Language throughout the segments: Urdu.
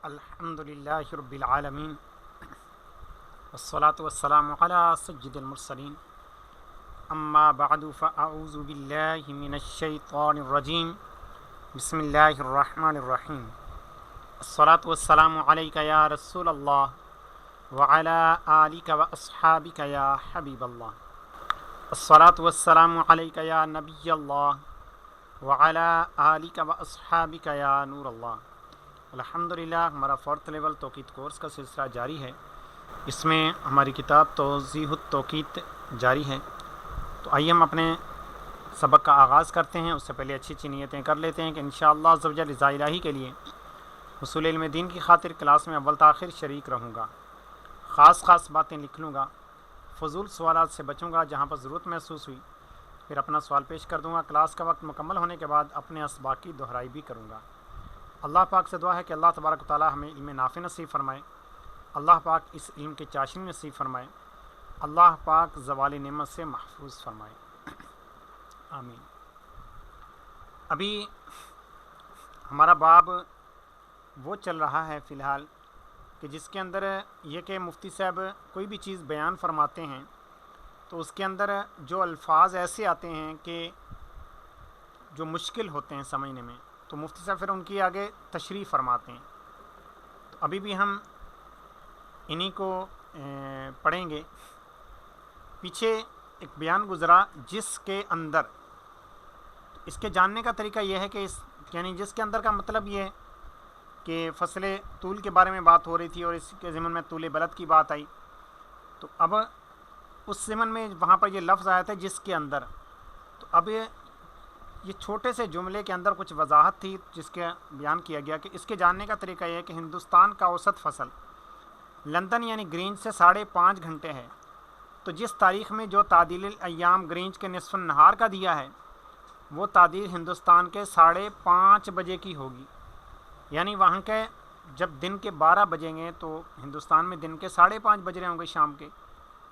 الحمد للہ رب العالمین والصلاة والسلام علی سید المرسلین اما بعد فاعوذ باللہ من الشیطان الرجیم بسم اللہ الرحمن الرحیم الصلاة والسلام علیک یا رسول اللہ وعلی آلک واصحابک یا حبیب اللہ الصلاة والسلام علیک یا نبی اللہ وعلی آلک واصحابک یا نور اللہ۔ الحمدللہ ہمارا 4th لیول توقیت کورس کا سلسلہ جاری ہے۔ اس میں ہماری کتاب توضیح التوقیت جاری ہے۔ تو آئیے ہم اپنے سبق کا آغاز کرتے ہیں۔ اس سے پہلے اچھی نیتیں کر لیتے ہیں کہ انشاءاللہ عز و جل رضا الہی کے لیے حصول علم دین کی خاطر کلاس میں اول تاخیر شریک رہوں گا، خاص باتیں لکھ لوں گا، فضول سوالات سے بچوں گا، جہاں پر ضرورت محسوس ہوئی پھر اپنا سوال پیش کر دوں گا۔ کلاس کا وقت مکمل ہونے کے بعد اپنے اسباق کی دہرائی بھی کروں گا۔ اللہ پاک سے دعا ہے کہ اللہ تبارک و تعالی ہمیں علم نافع نصیب فرمائے، اللہ پاک اس علم کے چاشنی نصیب فرمائے، اللہ پاک زوال نعمت سے محفوظ فرمائے، آمین۔ ابھی ہمارا باب وہ چل رہا ہے فی الحال کہ جس کے اندر یہ کہ مفتی صاحب کوئی بھی چیز بیان فرماتے ہیں تو اس کے اندر جو الفاظ ایسے آتے ہیں کہ جو مشکل ہوتے ہیں سمجھنے میں، تو مفتی صاحب پھر ان کی آگے تشریح فرماتے ہیں۔ تو ابھی بھی ہم انہی کو پڑھیں گے۔ پیچھے ایک بیان گزرا جس کے اندر، اس کے جاننے کا طریقہ یہ ہے کہ یعنی جس کے اندر کا مطلب یہ ہے کہ فصل طول کے بارے میں بات ہو رہی تھی اور اس کے ضمن میں طول بلد کی بات آئی، تو اب اس ضمن میں وہاں پر یہ لفظ آیا تھا جس کے اندر، تو اب یہ چھوٹے سے جملے کے اندر کچھ وضاحت تھی جس کے بیان کیا گیا کہ اس کے جاننے کا طریقہ یہ ہے کہ ہندوستان کا اوسط فصل لندن یعنی گرینچ سے 5.5 گھنٹے ہے، تو جس تاریخ میں جو تعدیل الایام گرینچ کے نصف النہار کا دیا ہے وہ تعدیل ہندوستان کے 5:30 بجے کی ہوگی، یعنی وہاں کے جب دن کے 12 بجیں گے تو ہندوستان میں دن کے 5:30 بج رہے ہوں گے شام کے۔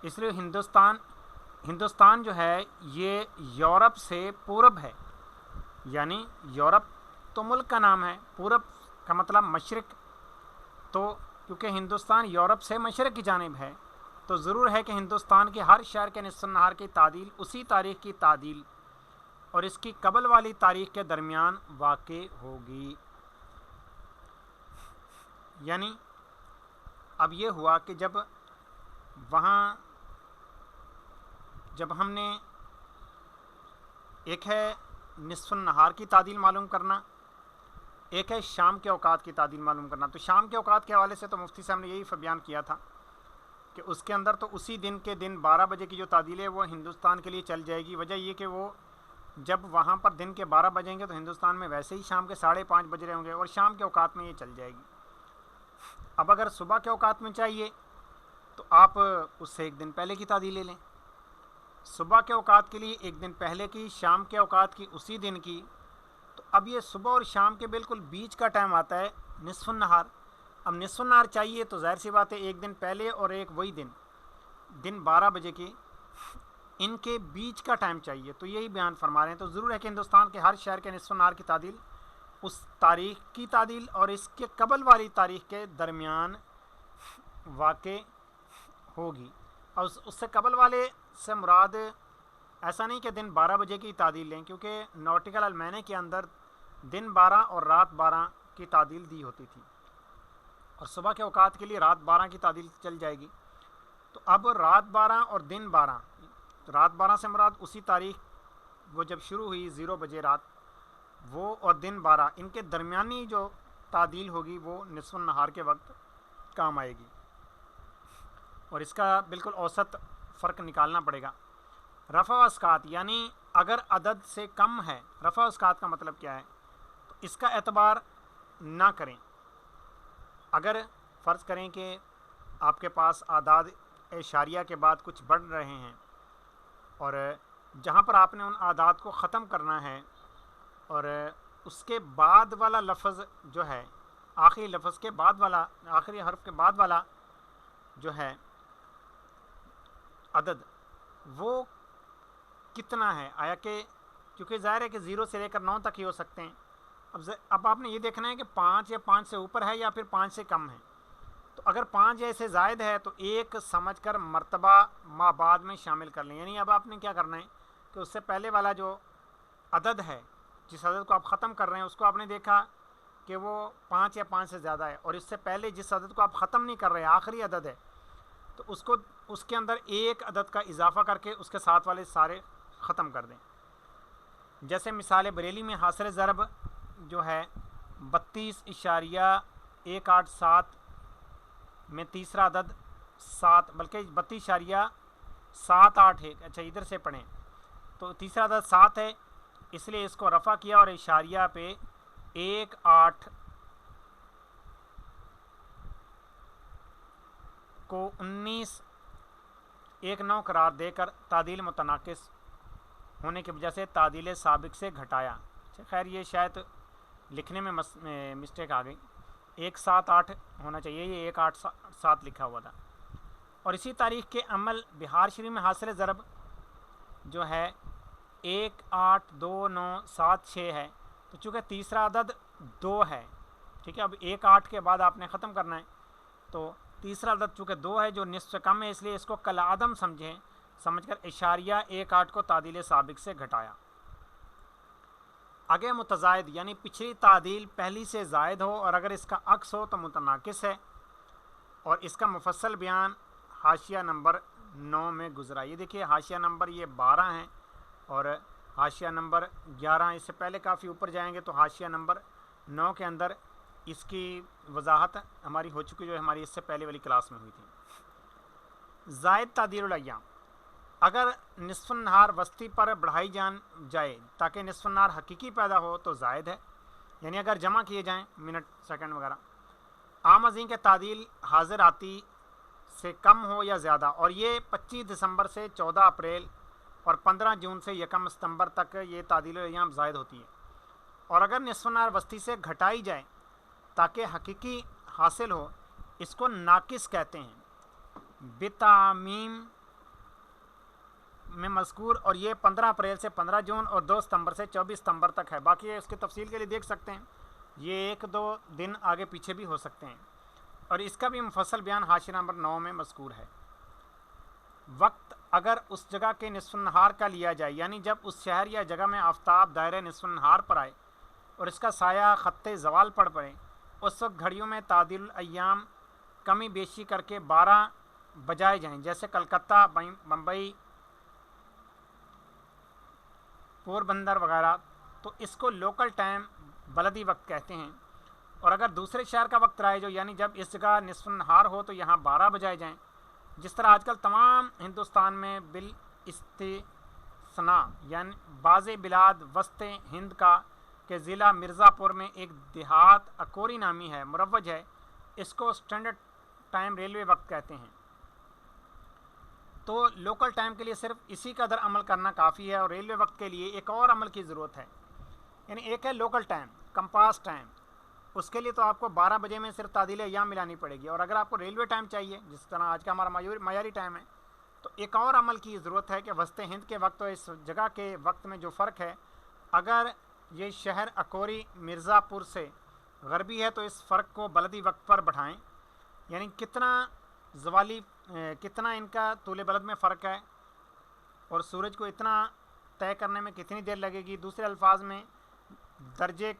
اس لیے ہندوستان جو ہے یہ یورپ سے پورب ہے، یعنی یورپ تو ملک کا نام ہے، پورب کا مطلب مشرق، تو کیونکہ ہندوستان یورپ سے مشرق کی جانب ہے تو ضرور ہے کہ ہندوستان کے ہر شہر کے نصف النہار کی تعدیل اسی تاریخ کی تعدیل اور اس کی قبل والی تاریخ کے درمیان واقع ہوگی۔ یعنی اب یہ ہوا کہ جب ہم نے ایک ہے نصف النہار کی تعدیل معلوم کرنا، ایک ہے شام کے اوقات کی تعدیل معلوم کرنا، تو شام کے اوقات کے حوالے سے تو مفتی صاحب نے یہی بیان کیا تھا کہ اس کے اندر تو اسی دن کے دن 12 بجے کی جو تعدیل ہے وہ ہندوستان کے لیے چل جائے گی۔ وجہ یہ کہ وہ جب وہاں پر دن کے 12 بجیں گے تو ہندوستان میں ویسے ہی شام کے 5:30 بج رہے ہوں گے اور شام کے اوقات میں یہ چل جائے گی۔ اب اگر صبح کے اوقات میں چاہیے تو آپ اس سے ایک دن پہلے کی تعدیل لے لیں، صبح کے اوقات کے لیے ایک دن پہلے کی، شام کے اوقات کی اسی دن کی، تو اب یہ صبح اور شام کے بالکل بیچ کا ٹائم آتا ہے نصف النہار۔ اب نصف النہار چاہیے تو ظاہر سی بات ہے ایک دن پہلے اور ایک وہی دن 12 بجے کی، ان کے بیچ کا ٹائم چاہیے، تو یہی بیان فرما رہے ہیں۔ تو ضرور ہے کہ ہندوستان کے ہر شہر کے نصف النہار کی تعدیل اس تاریخ کی تعدیل اور اس کے قبل والی تاریخ کے درمیان واقع ہوگی۔ اور اس سے قبل والے سے مراد ایسا نہیں کہ دن 12 بجے کی تعدیل لیں، کیونکہ نوٹیکل المانے کے اندر دن 12 اور رات 12 کی تعدیل دی ہوتی تھی اور صبح کے اوقات کے لیے رات 12 کی تعدیل چل جائے گی۔ تو اب رات 12 اور دن 12، رات 12 سے مراد اسی تاریخ وہ جب شروع ہوئی 0 بجے رات، وہ اور دن 12 ان کے درمیانی جو تعدیل ہوگی وہ نصف النہار کے وقت کام آئے گی، اور اس کا بالکل اوسط فرق نکالنا پڑے گا۔ رفع و اسقاط یعنی اگر عدد سے کم ہے، رفع و اسقاط کا مطلب کیا ہے، تو اس کا اعتبار نہ کریں۔ اگر فرض کریں کہ آپ کے پاس اعداد اعشاریہ کے بعد کچھ بڑھ رہے ہیں اور جہاں پر آپ نے ان اعداد کو ختم کرنا ہے اور اس کے بعد والا لفظ جو ہے، آخری لفظ کے بعد والا، آخری حرف کے بعد والا جو ہے عدد، وہ کتنا ہے، آیا کہ کیونکہ ظاہر ہے کہ 0 سے لے کر 9 تک ہی ہو سکتے ہیں، اب آپ نے یہ دیکھنا ہے کہ 5 یا 5 سے اوپر ہے یا پھر 5 سے کم ہے. تو اگر 5 یا سے زائد ہے تو ایک سمجھ کر مرتبہ ما بعد میں شامل کر لیں. یعنی اب آپ نے کیا کرنا ہے کہ اس سے پہلے والا جو عدد ہے جس عدد کو آپ ختم کر رہے ہیں اس کو آپ نے دیکھا کہ وہ 5 یا 5 سے زیادہ ہے, اور اس سے پہلے جس عدد کو آپ ختم نہیں کر رہے آخری عدد ہے تو اس کے اندر ایک عدد کا اضافہ کر کے اس کے ساتھ والے سارے ختم کر دیں. جیسے مثال بریلی میں حاصل ضرب جو ہے 32.187 میں تیسرا عدد 7 بلکہ 32.78 ہے. اچھا ادھر سے پڑھیں تو تیسرا عدد 7 ہے, اس لیے اس کو رفع کیا اور اشاریہ پہ 1.8 کو 19.19 قرار دے کر تعدیل متناقص ہونے کی وجہ سے تعدیل سابق سے گھٹایا. خیر یہ شاید لکھنے میں مسٹیک آ گئی, 178 ہونا چاہیے, یہ 187 لکھا ہوا تھا. اور اسی تاریخ کے عمل بہار شریف میں حاصل ضرب جو ہے 1.82976 ہے, تو چونکہ تیسرا عدد 2 ہے, ٹھیک ہے, اب 1.8 کے بعد آپ نے ختم کرنا ہے, تو تیسرا عدد چونکہ 2 ہے جو نصف سے کم ہے, اس لیے اس کو کالعدم سمجھ کر اشاریہ 1.8 کو تعدیل سابق سے گھٹایا. آگے متزائد یعنی پچھلی تعدیل پہلی سے زائد ہو اور اگر اس کا عکس ہو تو متناقص ہے, اور اس کا مفصل بیان حاشیہ نمبر 9 میں گزرا. یہ دیکھیے حاشیہ نمبر یہ 12 ہیں اور حاشیہ نمبر 11, اس سے پہلے کافی اوپر جائیں گے تو حاشیہ نمبر 9 کے اندر اس کی وضاحت ہماری ہو چکی جو ہماری اس سے پہلے والی کلاس میں ہوئی تھی. زائد تعدیل الایام, اگر نصف النہار وسطی پر بڑھائی جائے تاکہ نصف النہار حقیقی پیدا ہو تو زائد ہے, یعنی اگر جمع کیے جائیں منٹ سیکنڈ وغیرہ. عام ازیں کے تعدیل حاضر آتی سے کم ہو یا زیادہ, اور یہ 25 دسمبر سے 14 اپریل اور 15 جون سے 1 ستمبر تک یہ تعدیل الایام زائد ہوتی ہے. اور اگر نصف النہار وسطی سے گھٹائی جائے تاکہ حقیقی حاصل ہو اس کو ناقص کہتے ہیں بتعمیم میں مذکور, اور یہ 15 اپریل سے 15 جون اور 2 ستمبر سے 24 ستمبر تک ہے. باقی اس کی تفصیل کے لیے دیکھ سکتے ہیں, یہ 1-2 دن آگے پیچھے بھی ہو سکتے ہیں, اور اس کا بھی مفصل بیان حاشیہ نمبر 9 میں مذکور ہے. وقت اگر اس جگہ کے نصف النہار کا لیا جائے, یعنی جب اس شہر یا جگہ میں آفتاب دائرہ نصف النہار پر آئے اور اس کا سایہ خط زوال پڑ پڑے, اس وقت گھڑیوں میں تعدیل الایام کمی بیشی کر کے 12 بجائے جائیں, جیسے کلکتہ, بمبئی, پور بندر وغیرہ, تو اس کو لوکل ٹائم بلدی وقت کہتے ہیں. اور اگر دوسرے شہر کا وقت رائج ہو, یعنی جب اس جگہ نصف النہار ہو تو یہاں 12 بجائے جائیں, جس طرح آج کل تمام ہندوستان میں بالاستثناء یعنی بعض بلاد وسط ہند کا کہ ضلع مرزا پور میں ایک دیہات اکوری نامی ہے مروج ہے, اس کو اسٹینڈرڈ ٹائم ریلوے وقت کہتے ہیں. تو لوکل ٹائم کے لیے صرف اسی قدر عمل کرنا کافی ہے, اور ریلوے وقت کے لیے ایک اور عمل کی ضرورت ہے. یعنی ایک ہے لوکل ٹائم, کمپاس ٹائم, اس کے لیے تو آپ کو 12 بجے میں صرف تعدیل ایام ملانی پڑے گی, اور اگر آپ کو ریلوے ٹائم چاہیے جس طرح آج کا ہمارا معیاری ٹائم ہے تو ایک اور عمل کی ضرورت ہے کہ وسط ہند کے وقت اور اس جگہ کے وقت میں جو فرق ہے, اگر یہ شہر اکوری مرزا پور سے غربی ہے تو اس فرق کو بلدی وقت پر بڑھائیں, یعنی کتنا ان کا طول بلد میں فرق ہے اور سورج کو اتنا طے کرنے میں کتنی دیر لگے گی. دوسرے الفاظ میں درجے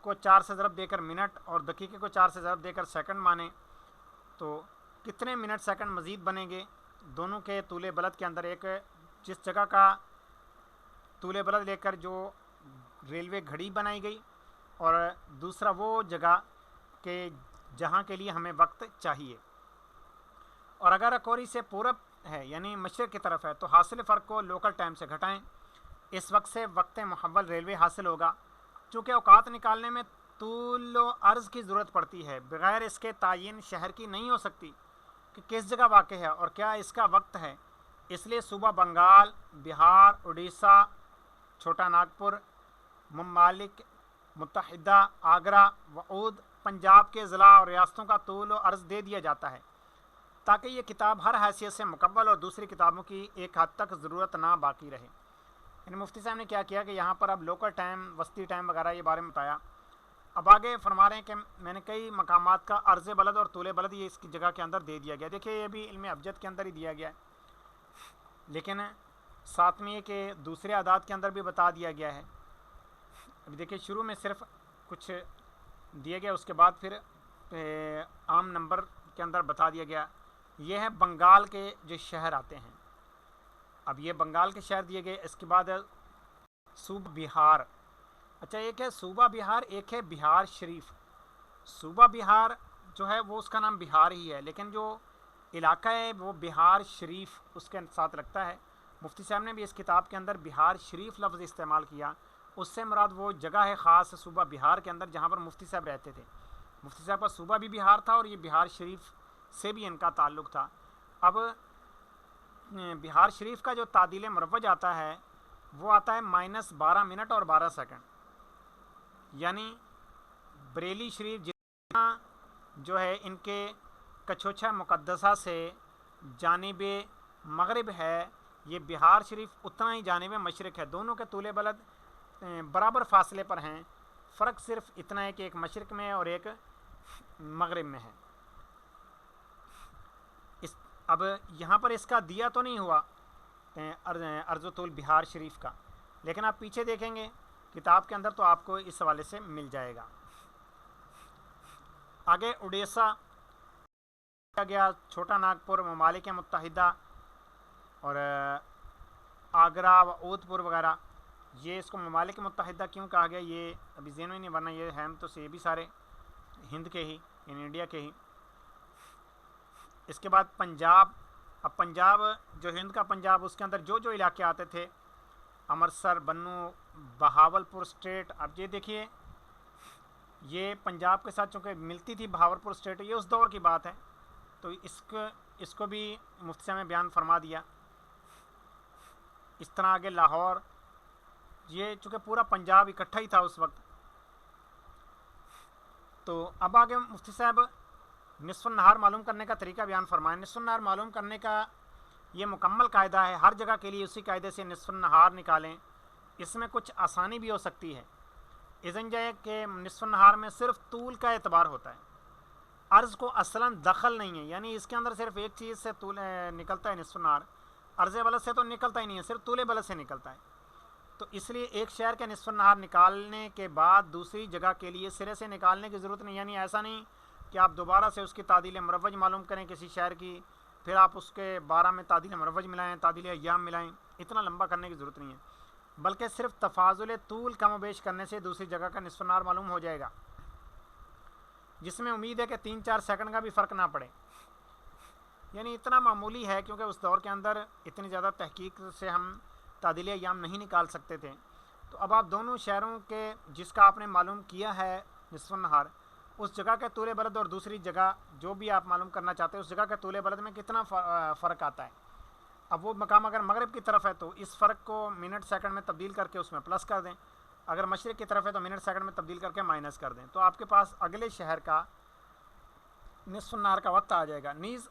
کو 4 سے ضرب دے کر منٹ اور دقیقے کو 4 سے ضرب دے کر سیکنڈ مانیں تو کتنے منٹ سیکنڈ مزید بنیں گے دونوں کے طول بلد کے اندر. ایک جس جگہ کا طول بلد لے کر جو ریلوے گھڑی بنائی گئی, اور دوسرا وہ جگہ کہ جہاں کے لیے ہمیں وقت چاہیے. اور اگر اکوری سے پورب ہے یعنی مشرق کی طرف ہے تو حاصل فرق کو لوکل ٹائم سے گھٹائیں, اس وقت سے وقت محول ریلوے حاصل ہوگا. چونکہ اوقات نکالنے میں طول و عرض کی ضرورت پڑتی ہے, بغیر اس کے تعین شہر کی نہیں ہو سکتی کہ کس جگہ واقع ہے اور کیا اس کا وقت ہے. اس لیے صوبہ بنگال, بہار, اڑیسہ, چھوٹا ناگپور, ممالک متحدہ, آگرہ, وعود, پنجاب کے ضلع اور ریاستوں کا طول و عرض دے دیا جاتا ہے تاکہ یہ کتاب ہر حیثیت سے مکمل اور دوسری کتابوں کی ایک حد تک ضرورت نہ باقی رہے. یعنی مفتی صاحب نے کیا کیا کہ یہاں پر اب لوکل ٹائم، وسطی ٹائم وغیرہ یہ بارے میں بتایا. اب آگے فرما رہے ہیں کہ میں نے کئی مقامات کا عرض بلد اور طول بلد یہ اس کی جگہ کے اندر دے دیا گیا. دیکھیے یہ بھی علم ابجد کے اندر ہی دیا گیا ہے، لیکن ساتھ میں یہ کہ دوسرے اعداد کے اندر بھی بتا دیا گیا ہے. ابھی دیکھیے شروع میں صرف کچھ دیا گیا، اس کے بعد پھر عام نمبر کے اندر بتا دیا گیا. یہ ہے بنگال کے جو شہر آتے ہیں. اب یہ بنگال کے شہر دیے گئے. اس کے بعد صوبہ بہار. اچھا ایک ہے صوبہ بہار، ایک ہے بہار شریف. صوبہ بہار جو ہے وہ اس کا نام بہار ہی ہے، لیکن جو علاقہ ہے وہ بہار شریف اس کے ساتھ لگتا ہے. مفتی صاحب نے بھی اس کتاب کے اندر بہار شریف لفظ استعمال کیا. اس سے مراد وہ جگہ ہے خاص صوبہ بہار کے اندر جہاں پر مفتی صاحب رہتے تھے. مفتی صاحب کا صوبہ بھی بہار تھا اور یہ بہار شریف سے بھی ان کا تعلق تھا. اب بہار شریف کا جو تعدیل مروج آتا ہے وہ آتا ہے -12 منٹ اور 12 سیکنڈ. یعنی بریلی شریف جتنا جو ہے ان کے کچھوچھا مقدسہ سے جانب مغرب ہے، یہ بہار شریف اتنا ہی جانب مشرق ہے. دونوں کے طول بلد برابر فاصلے پر ہیں. فرق صرف اتنا ہے کہ ایک مشرق میں ہے اور ایک مغرب میں ہے. اب یہاں پر اس کا دیا تو نہیں ہوا عرض و طول بہار شریف کا، لیکن آپ پیچھے دیکھیں گے کتاب کے اندر تو آپ کو اس حوالے سے مل جائے گا. آگے اڑیسہ گیا، چھوٹا ناگپور، ممالک متحدہ اور آگرہ و اودھ پور وغیرہ. یہ اس کو ممالک متحدہ کیوں کہا گیا یہ ابھی ذہن میں نہیں، ورنہ یہ ہیں تو یہ بھی سارے ہند کے ہی، یعنی انڈیا کے ہی. اس کے بعد پنجاب. اب پنجاب جو ہند کا پنجاب، اس کے اندر جو جو علاقے آتے تھے، امرتسر، بنو، بہاول پور اسٹیٹ. اب یہ دیکھیے یہ پنجاب کے ساتھ چونکہ ملتی تھی بہاول پور اسٹیٹ، یہ اس دور کی بات ہے تو اس کو بھی مفتی صاحب نے بیان فرما دیا. اس طرح آگے لاہور، یہ چونکہ پورا پنجاب اکٹھا ہی تھا اس وقت. تو اب آگے مفتی صاحب نصف النہار معلوم کرنے کا طریقہ بیان فرمائیں. نصف النہار معلوم کرنے کا یہ مکمل قاعدہ ہے، ہر جگہ کے لیے اسی قاعدے سے نصف النہار نکالیں. اس میں کچھ آسانی بھی ہو سکتی ہے. اذن جائے کہ نصف النہار میں صرف طول کا اعتبار ہوتا ہے، عرض کو اصلاً دخل نہیں ہے. یعنی اس کے اندر صرف ایک چیز سے طول نکلتا ہے نصف النہار، عرض بلد سے تو نکلتا ہی نہیں ہے، صرف طول بلد سے نکلتا ہے. تو اس لیے ایک شہر کے نصف النہار نکالنے کے بعد دوسری جگہ کے لیے سرے سے نکالنے کی ضرورت نہیں. یعنی ایسا نہیں کہ آپ دوبارہ سے اس کی تعدیل مروج معلوم کریں کسی شہر کی، پھر آپ اس کے 12 میں تعدیل مروج ملائیں، تعدیل ایام ملائیں. اتنا لمبا کرنے کی ضرورت نہیں ہے، بلکہ صرف تفاضل طول کم و بیش کرنے سے دوسری جگہ کا نصف النہار معلوم ہو جائے گا، جس میں امید ہے کہ 3-4 سیکنڈ کا بھی فرق نہ پڑے. یعنی اتنا معمولی ہے کیونکہ اس دور کے اندر اتنی زیادہ تحقیق سے ہم تعدیل ایام نہیں نکال سکتے تھے. تو اب آپ دونوں شہروں کے جس کا آپ نے معلوم کیا ہے نصف النہار، اس جگہ کے طول بلد اور دوسری جگہ جو بھی آپ معلوم کرنا چاہتے ہیں اس جگہ کے طول بلد میں کتنا فرق آتا ہے. اب وہ مقام اگر مغرب کی طرف ہے تو اس فرق کو منٹ سیکنڈ میں تبدیل کر کے اس میں پلس کر دیں، اگر مشرق کی طرف ہے تو منٹ سیکنڈ میں تبدیل کر کے مائنس کر دیں، تو آپ کے پاس اگلے شہر کا نصف النہار کا وقت آ جائے گا. نیز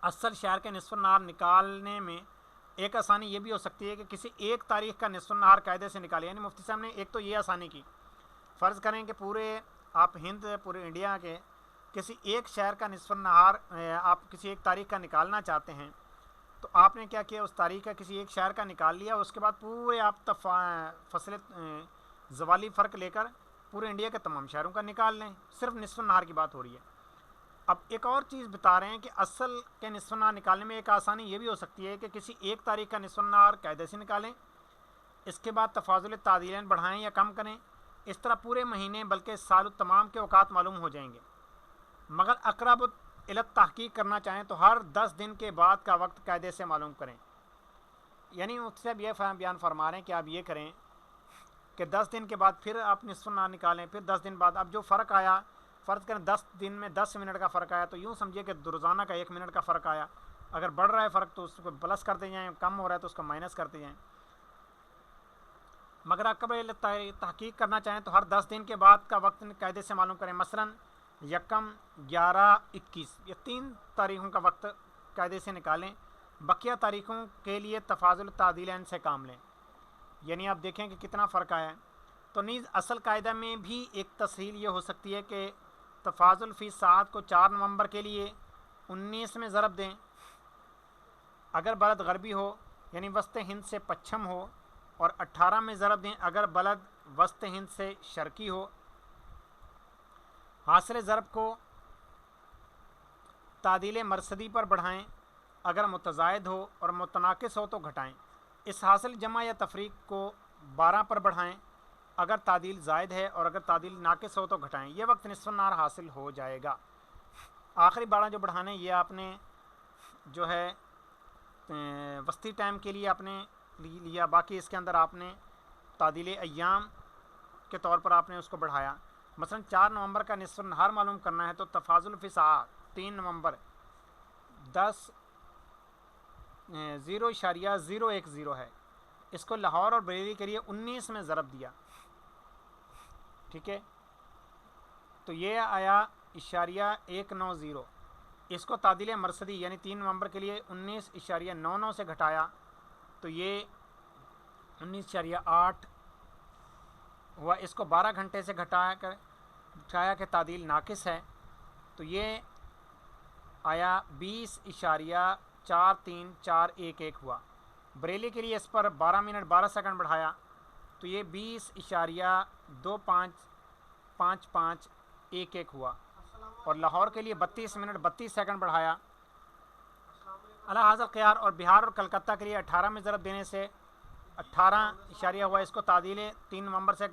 اصل شہر کے نصف النہار نکالنے میں ایک آسانی یہ بھی ہو سکتی ہے کہ کسی ایک تاریخ کا نصف النہار قاعدے سے نکالے. یعنی مفتی صاحب نے ایک تو یہ آسانی کی، فرض کریں کہ پورے آپ ہند، پورے انڈیا کے کسی ایک شہر کا نصف النہار آپ کسی ایک تاریخ کا نکالنا چاہتے ہیں، تو آپ نے کیا کیا، اس تاریخ کا کسی ایک شہر کا نکال لیا، اس کے بعد پورے آپ فصل زوالی فرق لے کر پورے انڈیا کے تمام شہروں کا نکال لیں. صرف نصف النہار کی بات ہو رہی ہے. اب ایک اور چیز بتا رہے ہیں کہ اصل کے نصف النہار نکالنے میں ایک آسانی یہ بھی ہو سکتی ہے کہ کسی ایک تاریخ کا نصف النہار قاعدے سے نکالیں، اس کے بعد تفاضل تعدیلین بڑھائیں یا کم کریں. اس طرح پورے مہینے بلکہ سال تمام کے اوقات معلوم ہو جائیں گے. مگر اقرب علت تحقیق کرنا چاہیں تو ہر 10 دن کے بعد کا وقت قاعدے سے معلوم کریں. یعنی مفتی صاحب یہ بیان فرما رہے ہیں کہ آپ یہ کریں کہ 10 دن کے بعد پھر آپ نصف النہار نکالیں، پھر 10 دن بعد اب جو فرق آیا، فرض کریں 10 دن میں 10 منٹ کا فرق آیا، تو یوں سمجھیے کہ روزانہ کا 1 منٹ کا فرق آیا. اگر بڑھ رہا ہے فرق تو اس کو پلس کرتے جائیں، کم ہو رہا ہے تو اس کو مائنس کرتے جائیں. مگر اقرب تحقیق کرنا چاہیں تو ہر 10 دن کے بعد کا وقت قاعدے سے معلوم کریں. مثلاً 1, 11, 21 یہ 3 تاریخوں کا وقت قاعدے سے نکالیں. بقیہ تاریخوں کے لیے تفاضل تعدیلین سے کام لیں. یعنی آپ دیکھیں کہ کتنا فرق آیا ہے. تو نیز اصل قاعدہ میں بھی ایک تسہیل یہ ہو سکتی ہے کہ تفاضل فی ساعت کو 4 نومبر کے لیے 19 میں ضرب دیں اگر بلد غربی ہو یعنی وسط ہند سے پچھم ہو، اور 18 میں ضرب دیں اگر بلد وسط ہند سے شرقی ہو. حاصل ضرب کو تعدیل مرصدی پر بڑھائیں اگر متزائد ہو اور متناقص ہو تو گھٹائیں. اس حاصل جمع یا تفریق کو 12 پر بڑھائیں اگر تعدیل زائد ہے اور اگر تعدیل ناقص ہو تو گھٹائیں. یہ وقت نصف النہار حاصل ہو جائے گا. آخری 12 جو بڑھانے یہ آپ نے جو ہے وسطی ٹائم کے لیے آپ نے لیا، باقی اس کے اندر آپ نے تعدیل ایام کے طور پر آپ نے اس کو بڑھایا. مثلا 4 نومبر کا نصف النہار معلوم کرنا ہے تو تفاضل فی ساعت 3 نومبر 0.010 ہے. اس کو لاہور اور بریلی کے لیے 19 میں ضرب دیا. ٹھیک ہے، تو یہ آیا 0.190. اس کو تعدیل مرصدی یعنی 3 نومبر کے لیے 19.99 سے گھٹایا تو یہ 19.8 ہوا. اس کو 12 گھنٹے سے گھٹایا کہ تعدیل ناقص ہے تو یہ آیا 20.43411 ہوا. بریلی کے لیے اس پر 12 منٹ 12 سیکنڈ بڑھایا تو یہ 20.25511 ہوا. اور لاہور کے لیے 32 منٹ 32 سیکنڈ بڑھایا. اعلیٰ حاضر خیار اور بہار اور کلکتہ کے لیے 18 میں ضرب دینے سے 18 اشاریہ ہوا. اس کو تعدیل 3 نومبر سے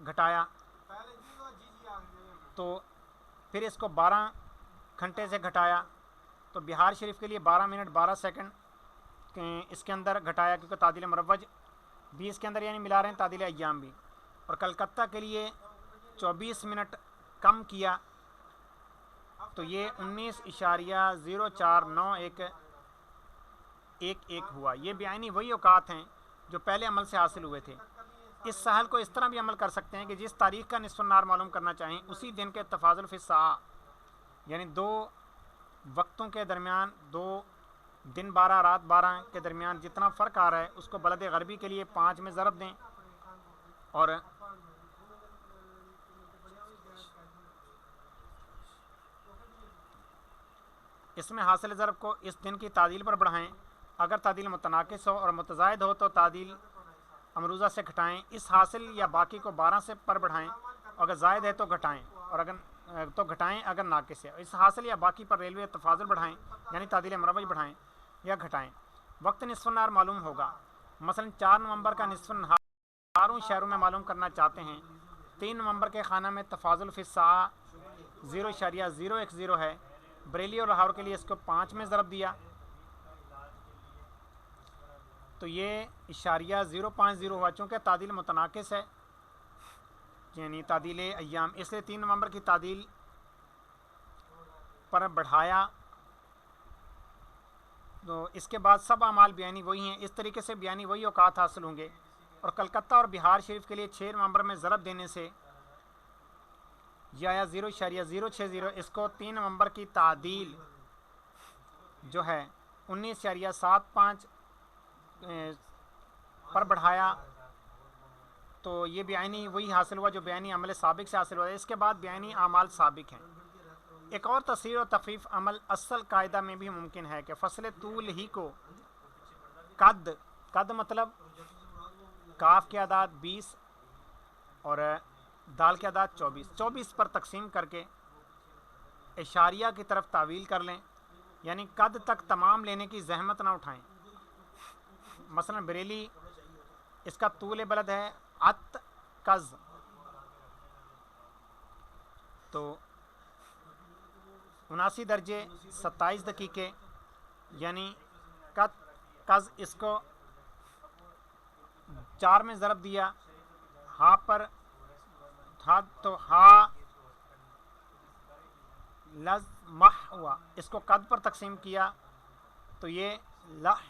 گھٹایا تو پھر اس کو 12 گھنٹے سے گھٹایا تو بہار شریف کے لیے 12 منٹ 12 سیکنڈ اس کے اندر گھٹایا کیونکہ تعدیل مروج بھی اس کے اندر یعنی ملا رہے ہیں تعدیل ایام بھی. اور کلکتہ کے لیے 24 منٹ کم کیا تو یہ 19.049111 ہوا. یہ بیانی وہی اوقات ہیں جو پہلے عمل سے حاصل ہوئے تھے. اس سہل کو اس طرح بھی عمل کر سکتے ہیں کہ جس تاریخ کا نصف النہار معلوم کرنا چاہیں اسی دن کے تفاضل فی الساعہ یعنی 2 وقتوں کے درمیان 2 دن 12 رات 12 کے درمیان جتنا فرق آ رہا ہے اس کو بلد غربی کے لیے 5 میں ضرب دیں اور اس میں حاصل ضرب کو اس دن کی تعدیل پر بڑھائیں. اگر تعدیل متناقص ہو اور متزائد ہو تو تعدیل امروزہ سے گھٹائیں. اس حاصل یا باقی کو 12 سے پر بڑھائیں. اگر زائد ہے تو گھٹائیں اور اگر گھٹائیں اگر ناقص ہے. اس حاصل یا باقی پر ریلوے تفاضل بڑھائیں یعنی تعدیل مروج بڑھائیں یا گھٹائیں. وقت نصف النہار معلوم ہوگا. مثلا 4 نومبر کا نصف النہار چاروں شہروں میں معلوم کرنا چاہتے ہیں. 3 نومبر کے خانہ میں تفاضل فی الساعہ 0.010 ہے. بریلی اور لاہور کے لیے اس کو 5 میں ضرب دیا تو یہ 0.050 ہوا. چونکہ تعدیل متناقص ہے یعنی تعدیل ایام اس لیے 3 نومبر کی تعدیل پر بڑھایا. تو اس کے بعد سب اعمال بیانی وہی ہیں. اس طریقے سے بیانی وہی اوقات حاصل ہوں گے. اور کلکتہ اور بہار شریف کے لیے 6 نومبر میں ضرب دینے سے یہ آیا 0.060. اس کو 3 نومبر کی تعدیل جو ہے 19.75 پر بڑھایا تو یہ بیانی وہی حاصل ہوا جو بیانی عمل سابق سے حاصل ہوا ہے. اس کے بعد بیانی اعمال سابق ہیں. ایک اور تصحیح و تخفیف عمل اصل قاعدہ میں بھی ممکن ہے کہ فصل طول ہی کو قد مطلب کاف کے اعداد 20 اور دال کے اعداد 24 پر تقسیم کر کے اشاریہ کی طرف تعویل کر لیں یعنی قد تک تمام لینے کی زحمت نہ اٹھائیں. مثلا بریلی اس کا طول بلد ہے قز تو 79 درجے 27 دقیقے یعنی قز اس کو 4 میں ضرب دیا. ہا پر تو ہا لز مح ہوا. اس کو قد پر تقسیم کیا تو یہ لح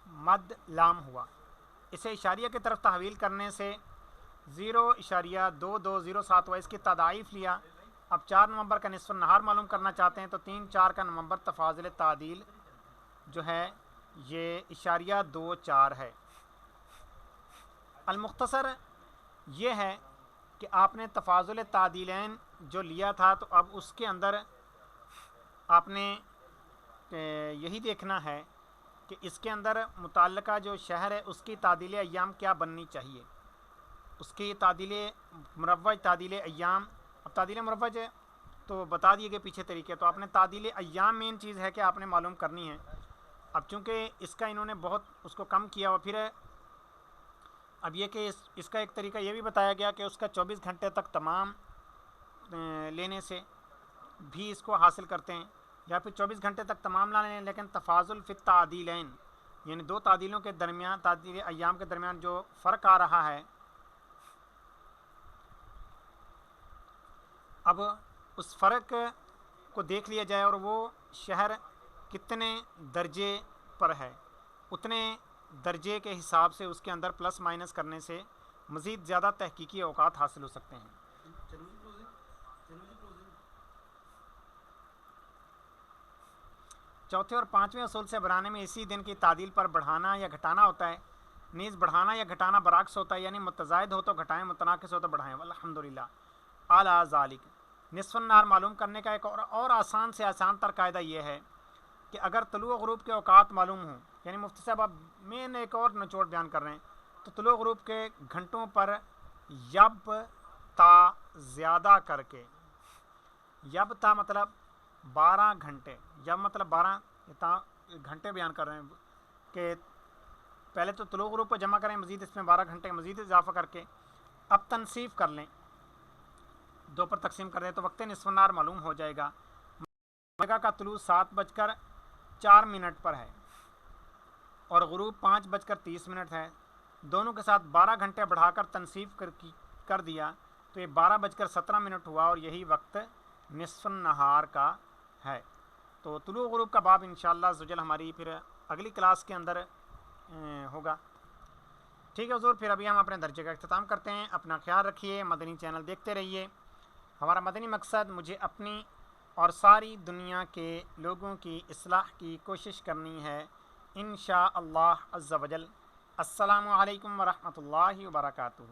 مد لام ہوا. اسے اشاریہ کی طرف تحویل کرنے سے 0.2207 ہوا. اس کی تضاعیف لیا. اب 4 نومبر کا نصف النہار معلوم کرنا چاہتے ہیں تو 3-4 کا نومبر تفاضل تعدیل جو ہے یہ 0.24 ہے. المختصر یہ ہے کہ آپ نے تفاضل تعدیلین جو لیا تھا تو اب اس کے اندر آپ نے یہی دیکھنا ہے کہ اس کے اندر متعلقہ جو شہر ہے اس کی تعدیل ایام کیا بننی چاہیے. اس کی تعدیل مروج تعدیل ایام، اب تعدیل مروج ہے تو بتا دیے گئے پیچھے طریقے، تو آپ نے تعدیل ایام مین چیز ہے کہ آپ نے معلوم کرنی ہے. اب چونکہ اس کا انہوں نے بہت اس کو کم کیا اور پھر اب یہ کہ اس کا ایک طریقہ یہ بھی بتایا گیا کہ اس کا 24 گھنٹے تک تمام لینے سے بھی اس کو حاصل کرتے ہیں، یا پھر 24 گھنٹے تک تمام نہ لیں لیکن تفاضل فی التعدیلین یعنی دو تعدیلوں کے درمیان، تعدیل ایام کے درمیان جو فرق آ رہا ہے، اب اس فرق کو دیکھ لیا جائے اور وہ شہر کتنے درجے پر ہے، اتنے درجے کے حساب سے اس کے اندر پلس مائنس کرنے سے مزید زیادہ تحقیقی اوقات حاصل ہو سکتے ہیں. چوتھے اور پانچویں اصول سے بنانے میں اسی دن کی تعدیل پر بڑھانا یا گھٹانا ہوتا ہے، نیز بڑھانا یا گھٹانا برعکس ہوتا ہے، یعنی متزائد ہو تو گھٹائیں، متناقص ہو تو بڑھائیں. الحمدللہ اعلیٰ ذالک. نصف النہار معلوم کرنے کا ایک اور آسان سے آسان تر قاعدہ یہ ہے کہ اگر طلوع و غروب کے اوقات معلوم ہوں، یعنی مفتی صاحب اب مین ایک اور نچوڑ بیان کر رہے ہیں، تو طلوع و غروب کے گھنٹوں پر یب تا زیادہ کر کے، یب تا مطلب 12 گھنٹے، یب مطلب 12 گھنٹے بیان کر رہے ہیں کہ پہلے تو طلوع غروب کو جمع کریں، مزید اس میں 12 گھنٹے مزید اضافہ کر کے اب تنصیف کر لیں، 2 پر تقسیم کر دیں تو وقت نصف النہار معلوم ہو جائے گا. مغرب کا طلوع 7:04 پر ہے اور غروب 5:30 ہے، دونوں کے ساتھ 12 گھنٹے بڑھا کر تنصیف کر دیا تو یہ 12:17 ہوا اور یہی وقت نصف النہار کا ہے. تو طلوع غروب کا باب انشاءاللہ زجل ہماری پھر اگلی کلاس کے اندر ہوگا. ٹھیک ہے حضور، پھر ابھی ہم اپنے درجے کا اختتام کرتے ہیں. اپنا خیال رکھیے، مدنی چینل دیکھتے رہیے. ہمارا مدنی مقصد مجھے اپنی اور ساری دنیا کے لوگوں کی اصلاح کی کوشش کرنی ہے انشاءاللہ عز و جل. السلام علیکم ورحمۃ اللہ وبرکاتہ.